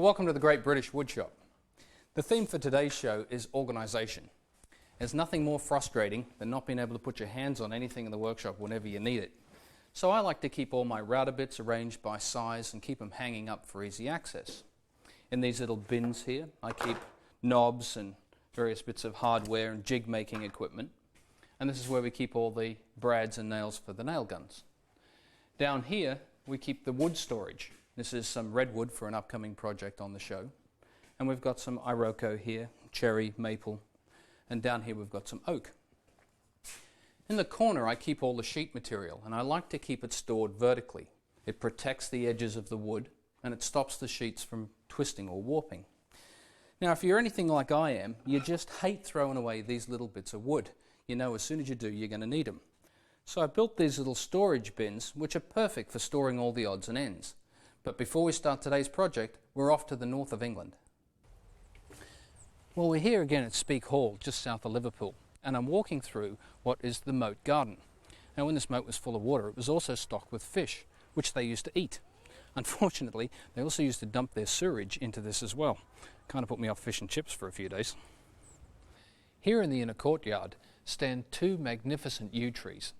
Well, welcome to the Great British Woodshop. The theme for today's show is organisation. There's nothing more frustrating than not being able to put your hands on anything in the workshop whenever you need it. So I like to keep all my router bits arranged by size and keep them hanging up for easy access. In these little bins here, I keep knobs and various bits of hardware and jig making equipment. And this is where we keep all the brads and nails for the nail guns. Down here, we keep the wood storage. This is some redwood for an upcoming project on the show. And we've got some Iroko here, cherry, maple, and down here we've got some oak. In the corner I keep all the sheet material, and I like to keep it stored vertically. It protects the edges of the wood and it stops the sheets from twisting or warping. Now if you're anything like I am, you just hate throwing away these little bits of wood. You know as soon as you do you're going to need them. So I built these little storage bins which are perfect for storing all the odds and ends. But before we start today's project, we're off to the north of England. Well, we're here again at Speke Hall, just south of Liverpool, and I'm walking through what is the moat garden. Now, when this moat was full of water, it was also stocked with fish, which they used to eat. Unfortunately, they also used to dump their sewage into this as well. Kind of put me off fish and chips for a few days. Here in the inner courtyard stand two magnificent yew trees,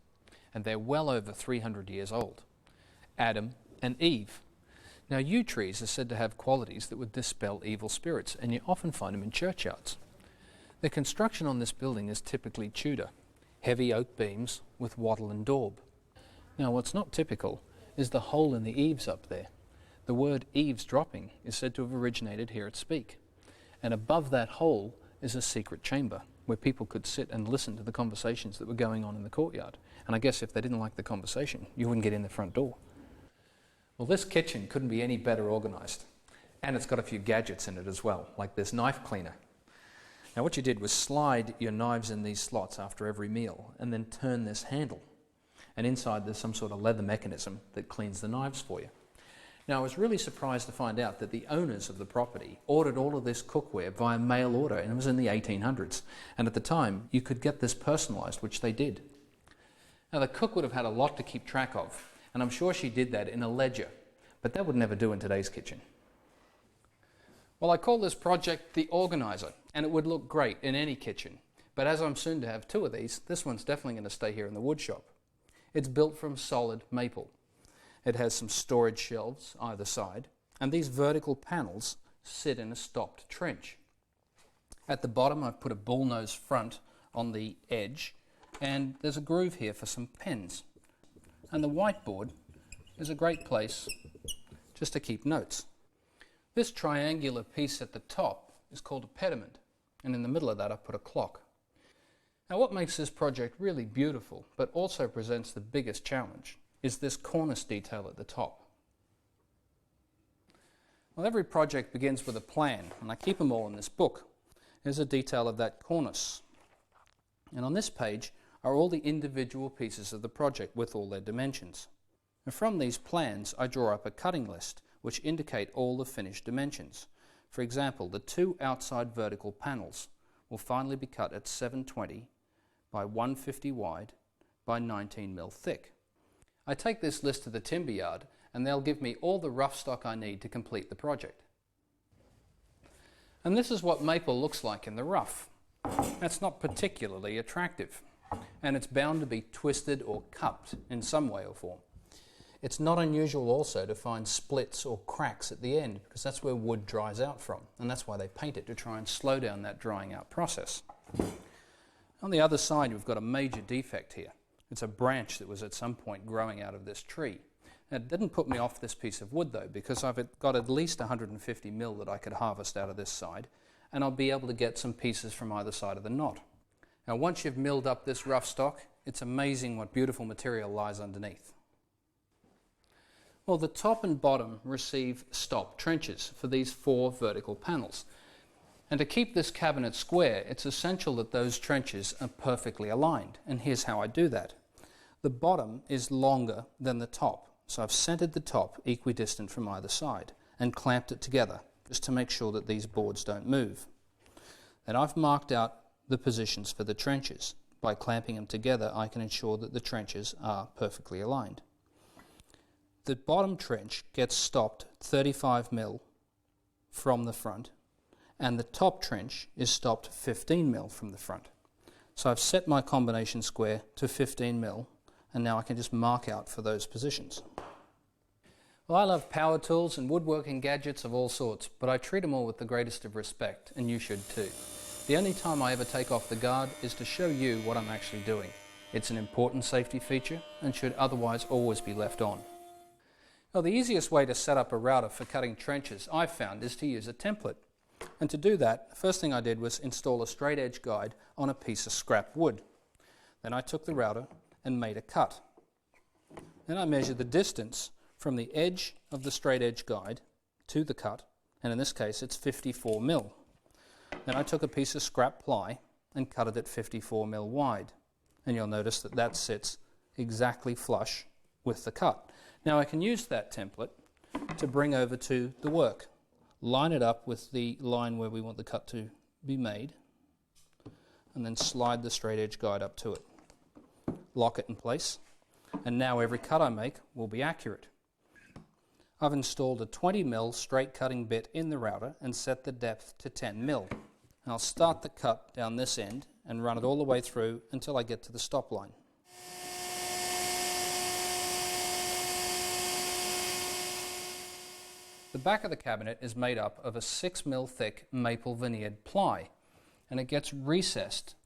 and they're well over 300 years old. Adam and Eve. Now, yew trees are said to have qualities that would dispel evil spirits, and you often find them in churchyards. The construction on this building is typically Tudor, heavy oak beams with wattle and daub. Now, what's not typical is the hole in the eaves up there. The word eavesdropping is said to have originated here at Speke, and above that hole is a secret chamber where people could sit and listen to the conversations that were going on in the courtyard. And I guess if they didn't like the conversation, you wouldn't get in the front door. Well, this kitchen couldn't be any better organised, and it's got a few gadgets in it as well, like this knife cleaner. Now what you did was slide your knives in these slots after every meal and then turn this handle, and inside there's some sort of leather mechanism that cleans the knives for you. Now I was really surprised to find out that the owners of the property ordered all of this cookware via mail order, and it was in the 1800s, and at the time you could get this personalised, which they did. Now the cook would have had a lot to keep track of, and I'm sure she did that in a ledger, but that would never do in today's kitchen. Well, I call this project the Organiser, and it would look great in any kitchen, but as I'm soon to have two of these, this one's definitely going to stay here in the woodshop. It's built from solid maple. It has some storage shelves either side, and these vertical panels sit in a stopped trench. At the bottom I've put a bullnose front on the edge, and there's a groove here for some pens. And the whiteboard is a great place just to keep notes. This triangular piece at the top is called a pediment, and in the middle of that I've put a clock. Now what makes this project really beautiful, but also presents the biggest challenge, is this cornice detail at the top. Well, every project begins with a plan, and I keep them all in this book. Here's a detail of that cornice. And on this page are all the individual pieces of the project with all their dimensions. And from these plans I draw up a cutting list which indicate all the finished dimensions. For example, the two outside vertical panels will finally be cut at 720 by 150 wide by 19 mil thick. I take this list to the timber yard and they'll give me all the rough stock I need to complete the project. And this is what maple looks like in the rough. That's not particularly attractive, and it's bound to be twisted or cupped in some way or form. It's not unusual also to find splits or cracks at the end, because that's where wood dries out from, and that's why they paint it, to try and slow down that drying out process. On the other side we've got a major defect here. It's a branch that was at some point growing out of this tree. It didn't put me off this piece of wood though, because I've got at least 150 mil that I could harvest out of this side, and I'll be able to get some pieces from either side of the knot. Now once you've milled up this rough stock, it's amazing what beautiful material lies underneath. Well, the top and bottom receive stop trenches for these four vertical panels. And to keep this cabinet square, it's essential that those trenches are perfectly aligned. And here's how I do that. The bottom is longer than the top, so I've centered the top equidistant from either side and clamped it together just to make sure that these boards don't move. Then I've marked out the positions for the trenches. By clamping them together, I can ensure that the trenches are perfectly aligned. The bottom trench gets stopped 35 mil from the front, and the top trench is stopped 15mm from the front. So I've set my combination square to 15mm, and now I can just mark out for those positions. Well, I love power tools and woodworking gadgets of all sorts, but I treat them all with the greatest of respect, and you should too. The only time I ever take off the guard is to show you what I'm actually doing. It's an important safety feature and should otherwise always be left on. Well, the easiest way to set up a router for cutting trenches I've found is to use a template. And to do that, the first thing I did was install a straight edge guide on a piece of scrap wood. Then I took the router and made a cut. Then I measured the distance from the edge of the straight edge guide to the cut, and in this case it's 54mm. Then I took a piece of scrap ply and cut it at 54mm wide, and you'll notice that that sits exactly flush with the cut. Now I can use that template to bring over to the work. Line it up with the line where we want the cut to be made, and then slide the straight edge guide up to it. Lock it in place, and now every cut I make will be accurate. I've installed a 20mm straight cutting bit in the router and set the depth to 10mm. I'll start the cut down this end and run it all the way through until I get to the stop line. The back of the cabinet is made up of a 6mm thick maple veneered ply, and it gets recessed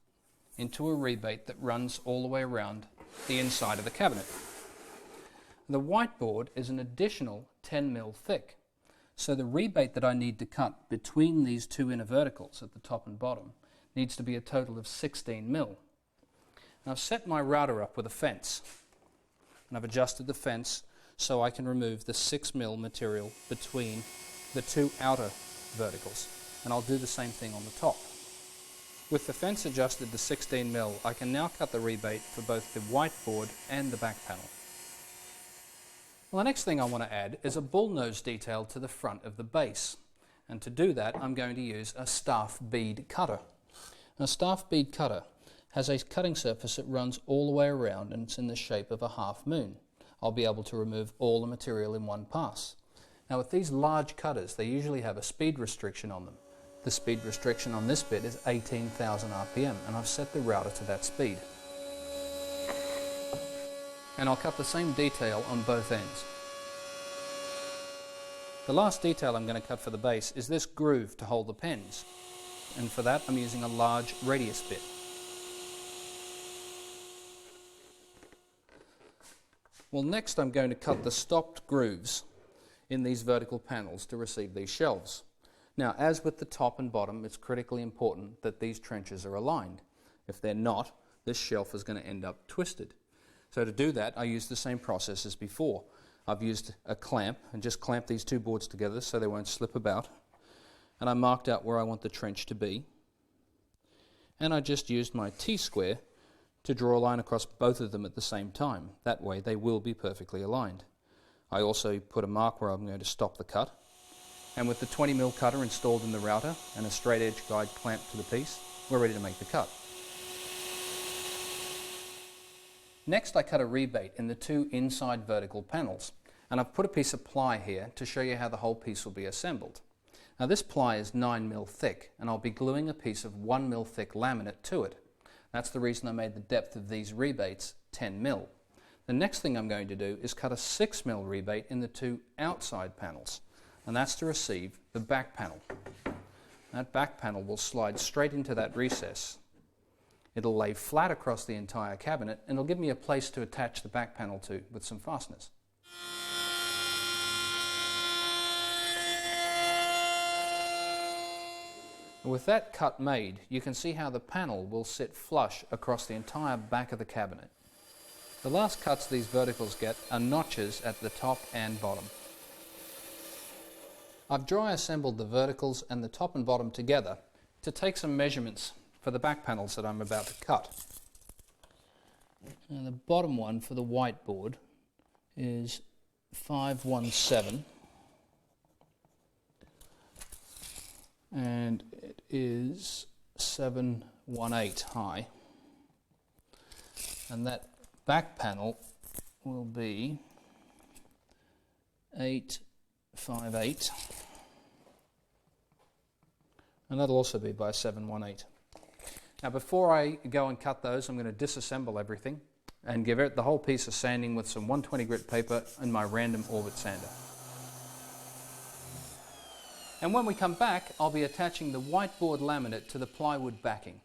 into a rebate that runs all the way around the inside of the cabinet. The whiteboard is an additional 10mm thick, so the rebate that I need to cut between these two inner verticals at the top and bottom needs to be a total of 16mm. Now I've set my router up with a fence, and I've adjusted the fence so I can remove the 6mm material between the two outer verticals, and I'll do the same thing on the top. With the fence adjusted to 16mm, I can now cut the rebate for both the whiteboard and the back panel. Well, the next thing I want to add is a bullnose detail to the front of the base, and to do that I'm going to use a staff bead cutter. A staff bead cutter has a cutting surface that runs all the way around, and it's in the shape of a half moon. I'll be able to remove all the material in one pass. Now with these large cutters, they usually have a speed restriction on them. The speed restriction on this bit is 18,000 RPM, and I've set the router to that speed. And I'll cut the same detail on both ends. The last detail I'm going to cut for the base is this groove to hold the pens, and for that I'm using a large radius bit. Well, next I'm going to cut the stopped grooves in these vertical panels to receive these shelves. Now, as with the top and bottom, it's critically important that these trenches are aligned. If they're not, this shelf is going to end up twisted. So to do that, I use the same process as before. I've used a clamp and just clamped these two boards together so they won't slip about. And I marked out where I want the trench to be. And I just used my T-square to draw a line across both of them at the same time. That way they will be perfectly aligned. I also put a mark where I'm going to stop the cut. And with the 20mm cutter installed in the router and a straight edge guide clamped to the piece, we're ready to make the cut. Next I cut a rebate in the two inside vertical panels, and I've put a piece of ply here to show you how the whole piece will be assembled. Now this ply is 9mm thick, and I'll be gluing a piece of 1mm thick laminate to it. That's the reason I made the depth of these rebates 10mm. The next thing I'm going to do is cut a 6mm rebate in the two outside panels, and that's to receive the back panel. That back panel will slide straight into that recess. It'll lay flat across the entire cabinet, and it'll give me a place to attach the back panel to with some fasteners. With that cut made, you can see how the panel will sit flush across the entire back of the cabinet. The last cuts these verticals get are notches at the top and bottom. I've dry assembled the verticals and the top and bottom together to take some measurements for the back panels that I'm about to cut. And the bottom one for the whiteboard is 517, and it is 718 high, and that back panel will be 858, and that'll also be by 7/1/8. Now before I go and cut those, I'm going to disassemble everything and give it the whole piece a sanding with some 120 grit paper and my random orbit sander. And when we come back, I'll be attaching the whiteboard laminate to the plywood backing.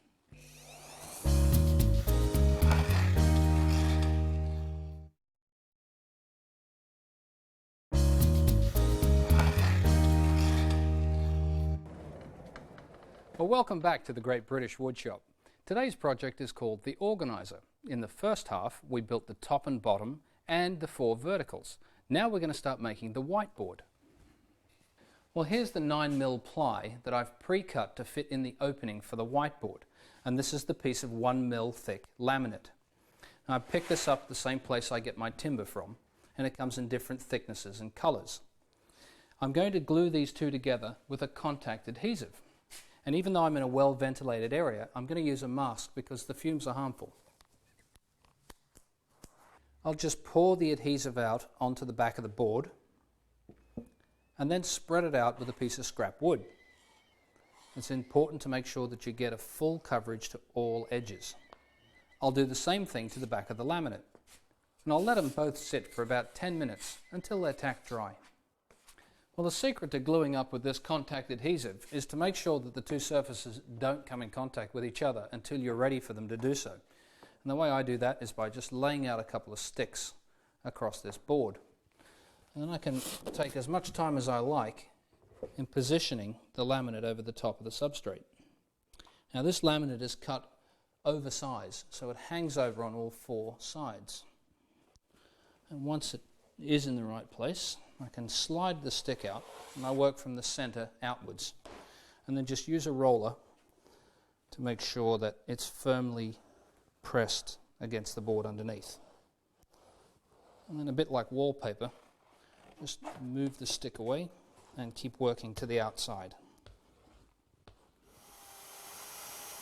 Well, welcome back to the Great British Woodshop. Today's project is called the Organiser. In the first half, we built the top and bottom and the 4 verticals. Now we're going to start making the whiteboard. Well, here's the 9mm ply that I've pre-cut to fit in the opening for the whiteboard. And this is the piece of 1mm thick laminate. Now, I picked this up at the same place I get my timber from, and it comes in different thicknesses and colours. I'm going to glue these two together with a contact adhesive. And even though I'm in a well-ventilated area, I'm going to use a mask because the fumes are harmful. I'll just pour the adhesive out onto the back of the board and then spread it out with a piece of scrap wood. It's important to make sure that you get a full coverage to all edges. I'll do the same thing to the back of the laminate. And I'll let them both sit for about 10 minutes until they're tacked dry. Well, the secret to gluing up with this contact adhesive is to make sure that the two surfaces don't come in contact with each other until you're ready for them to do so. And the way I do that is by just laying out a couple of sticks across this board. And then I can take as much time as I like in positioning the laminate over the top of the substrate. Now this laminate is cut oversize, so it hangs over on all 4 sides. And once it is in the right place, I can slide the stick out, and I work from the center outwards, and then just use a roller to make sure that it's firmly pressed against the board underneath. And then a bit like wallpaper, just move the stick away and keep working to the outside.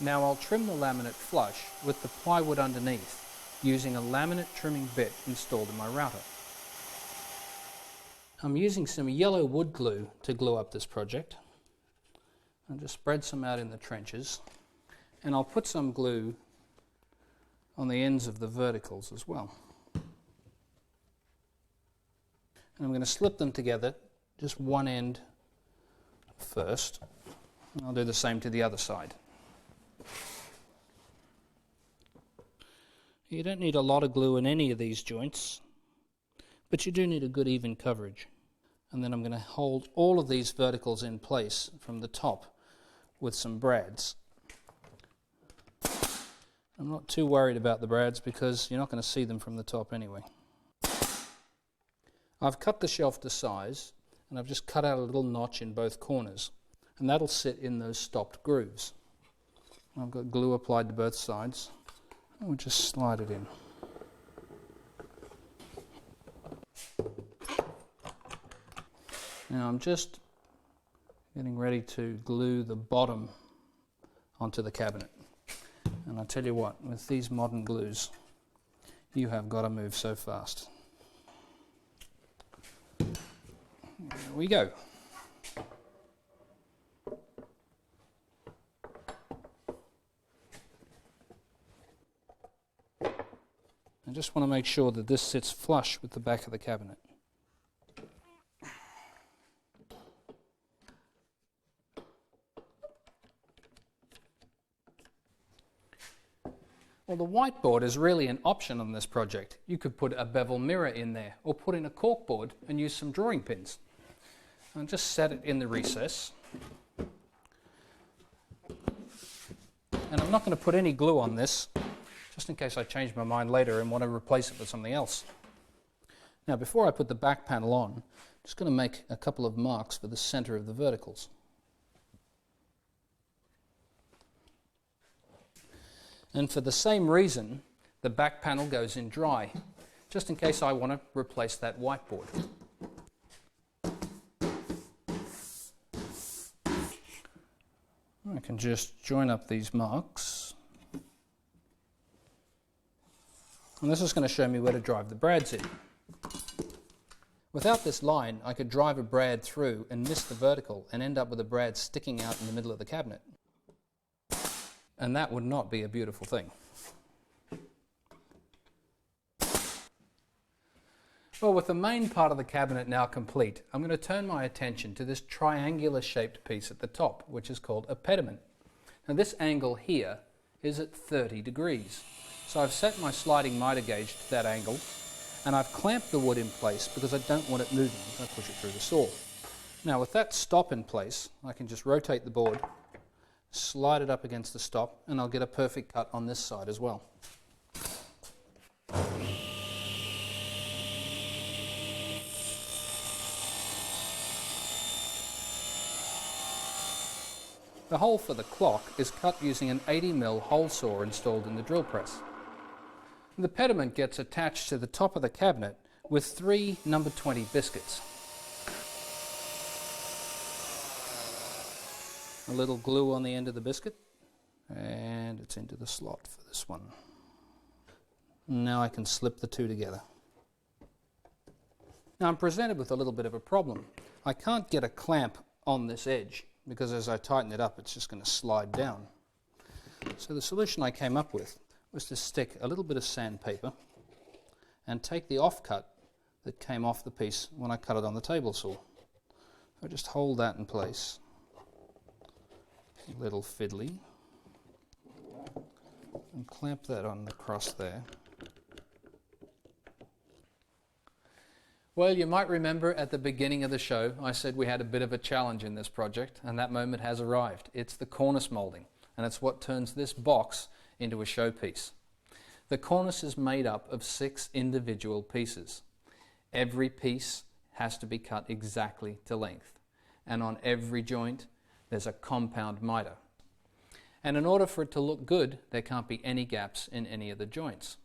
Now I'll trim the laminate flush with the plywood underneath using a laminate trimming bit installed in my router. I'm using some yellow wood glue to glue up this project. I'll just spread some out in the trenches, and I'll put some glue on the ends of the verticals as well. And I'm going to slip them together, just one end first. And I'll do the same to the other side. You don't need a lot of glue in any of these joints, but you do need a good even coverage. And then I'm going to hold all of these verticals in place from the top with some brads. I'm not too worried about the brads because you're not going to see them from the top anyway. I've cut the shelf to size, and I've just cut out a little notch in both corners, and that'll sit in those stopped grooves. I've got glue applied to both sides, and we'll just slide it in. Now I'm just getting ready to glue the bottom onto the cabinet. And I tell you what, with these modern glues, you have got to move so fast. There we go. I just want to make sure that this sits flush with the back of the cabinet. Well, the whiteboard is really an option on this project. You could put a bevel mirror in there, or put in a corkboard and use some drawing pins. And just set it in the recess. And I'm not going to put any glue on this, just in case I change my mind later and want to replace it with something else. Now, before I put the back panel on, I'm just going to make a couple of marks for the center of the verticals. And for the same reason, the back panel goes in dry, just in case I want to replace that whiteboard. I can just join up these marks. And this is going to show me where to drive the brads in. Without this line, I could drive a brad through and miss the vertical and end up with a brad sticking out in the middle of the cabinet. And that would not be a beautiful thing. Well, with the main part of the cabinet now complete, I'm going to turn my attention to this triangular shaped piece at the top, which is called a pediment. Now this angle here is at 30 degrees. So I've set my sliding miter gauge to that angle, and I've clamped the wood in place because I don't want it moving as I push it through the saw. Now with that stop in place, I can just rotate the board, slide it up against the stop, and I'll get a perfect cut on this side as well. The hole for the clock is cut using an 80mm hole saw installed in the drill press. The pediment gets attached to the top of the cabinet with 3 number 20 biscuits. A little glue on the end of the biscuit, and it's into the slot for this one. Now I can slip the two together. Now I'm presented with a little bit of a problem. I can't get a clamp on this edge, because as I tighten it up it's just going to slide down. So the solution I came up with was to stick a little bit of sandpaper and take the offcut that came off the piece when I cut it on the table saw. So just hold that in place, a little fiddly, and clamp that on across there. Well, you might remember at the beginning of the show I said we had a bit of a challenge in this project, and that moment has arrived. It's the cornice moulding, and it's what turns this box into a showpiece. The cornice is made up of 6 individual pieces. Every piece has to be cut exactly to length, and on every joint there's a compound miter. And in order for it to look good, there can't be any gaps in any of the joints.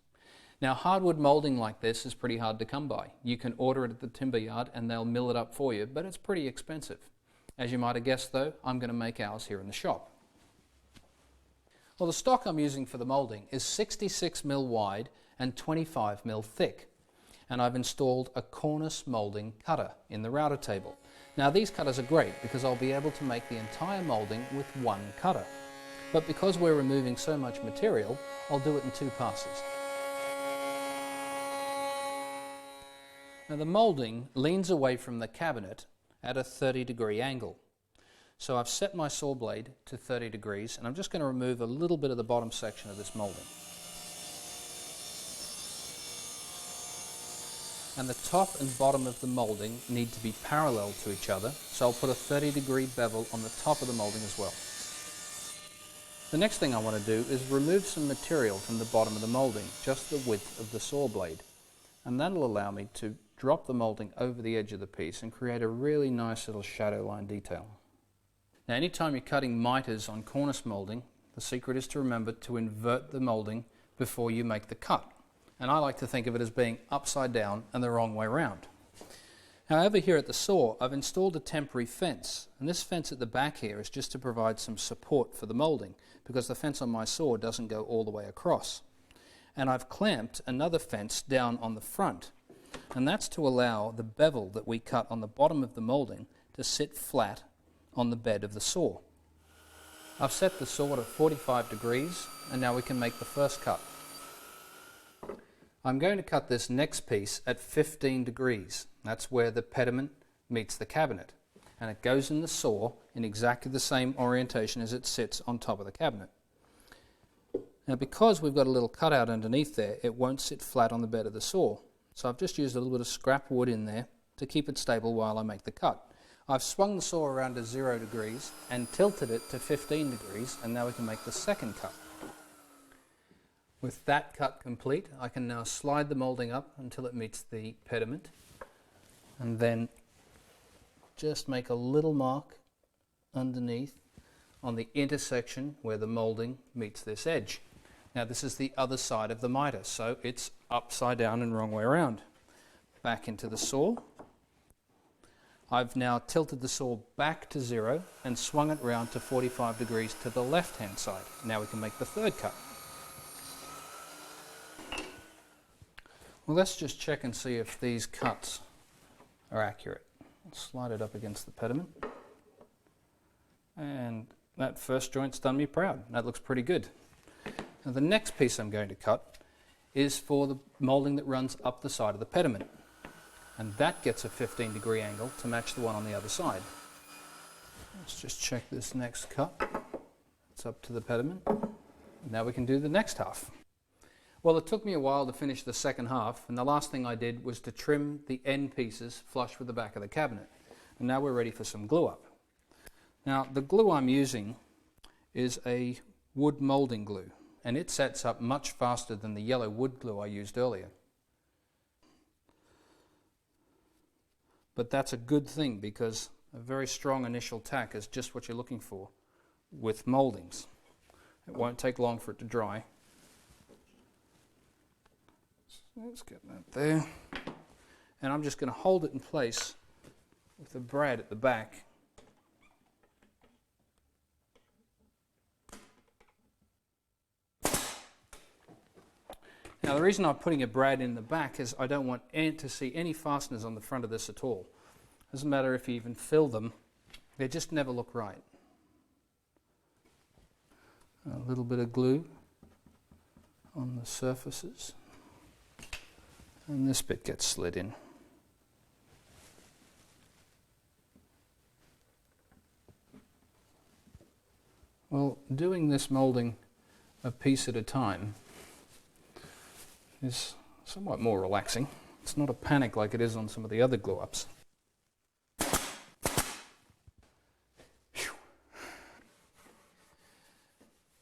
Now, hardwood moulding like this is pretty hard to come by. You can order it at the timber yard and they'll mill it up for you, but it's pretty expensive. As you might have guessed though, I'm going to make ours here in the shop. Well, the stock I'm using for the moulding is 66mm wide and 25mm thick. And I've installed a cornice moulding cutter in the router table. Now these cutters are great because I'll be able to make the entire moulding with one cutter. But because we're removing so much material, I'll do it in 2 passes. Now the moulding leans away from the cabinet at a 30-degree angle. So I've set my saw blade to 30 degrees and I'm just going to remove a little bit of the bottom section of this moulding. And the top and bottom of the moulding need to be parallel to each other, so I'll put a 30-degree bevel on the top of the moulding as well. The next thing I want to do is remove some material from the bottom of the moulding, just the width of the saw blade. And that'll allow me to drop the moulding over the edge of the piece and create a really nice little shadow line detail. Now anytime you're cutting miters on cornice moulding, the secret is to remember to invert the moulding before you make the cut. And I like to think of it as being upside down and the wrong way around. Now over here at the saw, I've installed a temporary fence, and this fence at the back here is just to provide some support for the moulding, because the fence on my saw doesn't go all the way across. And I've clamped another fence down on the front, and that's to allow the bevel that we cut on the bottom of the moulding to sit flat on the bed of the saw. I've set the saw to 45 degrees, and now we can make the first cut. I'm going to cut this next piece at 15 degrees. That's where the pediment meets the cabinet. And it goes in the saw in exactly the same orientation as it sits on top of the cabinet. Now because we've got a little cutout underneath there, it won't sit flat on the bed of the saw. So I've just used a little bit of scrap wood in there to keep it stable while I make the cut. I've swung the saw around to 0 degrees and tilted it to 15 degrees, and now we can make the second cut. With that cut complete, I can now slide the moulding up until it meets the pediment, and then just make a little mark underneath on the intersection where the moulding meets this edge. Now this is the other side of the miter, so it's upside down and wrong way around. Back into the saw. I've now tilted the saw back to 0 and swung it round to 45 degrees to the left hand side. Now we can make the third cut. Well, let's just check and see if these cuts are accurate. I'll slide it up against the pediment. And that first joint's done me proud. That looks pretty good. Now the next piece I'm going to cut is for the moulding that runs up the side of the pediment. And that gets a 15-degree angle to match the one on the other side. Let's just check this next cut. It's up to the pediment. Now we can do the next half. Well, it took me a while to finish the second half, and the last thing I did was to trim the end pieces flush with the back of the cabinet. And now we're ready for some glue up. Now the glue I'm using is a wood moulding glue, and it sets up much faster than the yellow wood glue I used earlier. But that's a good thing, because a very strong initial tack is just what you're looking for with mouldings. It won't take long for it to dry. So let's get that there. And I'm just going to hold it in place with the brad at the back. Now the reason I'm putting a brad in the back is I don't want to see any fasteners on the front of this at all. Doesn't matter if you even fill them, they just never look right. A little bit of glue on the surfaces, and this bit gets slid in. Well, doing this moulding a piece at a time is somewhat more relaxing. It's not a panic like it is on some of the other glue-ups.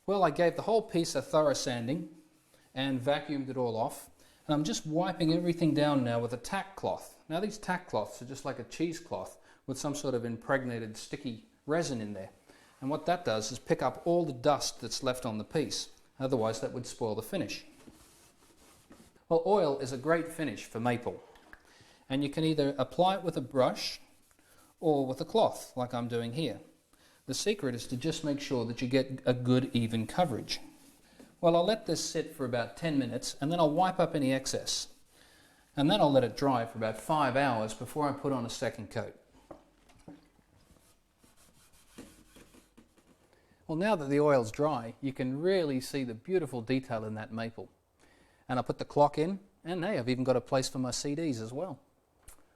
Well, I gave the whole piece a thorough sanding and vacuumed it all off. And I'm just wiping everything down now with a tack cloth. Now these tack cloths are just like a cheesecloth with some sort of impregnated sticky resin in there. And what that does is pick up all the dust that's left on the piece. Otherwise that would spoil the finish. Well, oil is a great finish for maple, and you can either apply it with a brush or with a cloth, like I'm doing here. The secret is to just make sure that you get a good even coverage. Well, I'll let this sit for about 10 minutes, and then I'll wipe up any excess. And then I'll let it dry for about 5 hours before I put on a second coat. Well, now that the oil's dry, you can really see the beautiful detail in that maple. And I put the clock in, and hey, I've even got a place for my CDs as well.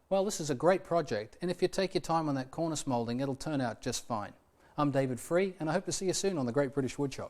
Well, this is a great project, and if you take your time on that cornice moulding, it'll turn out just fine. I'm David Free, and I hope to see you soon on the Great British Woodshop.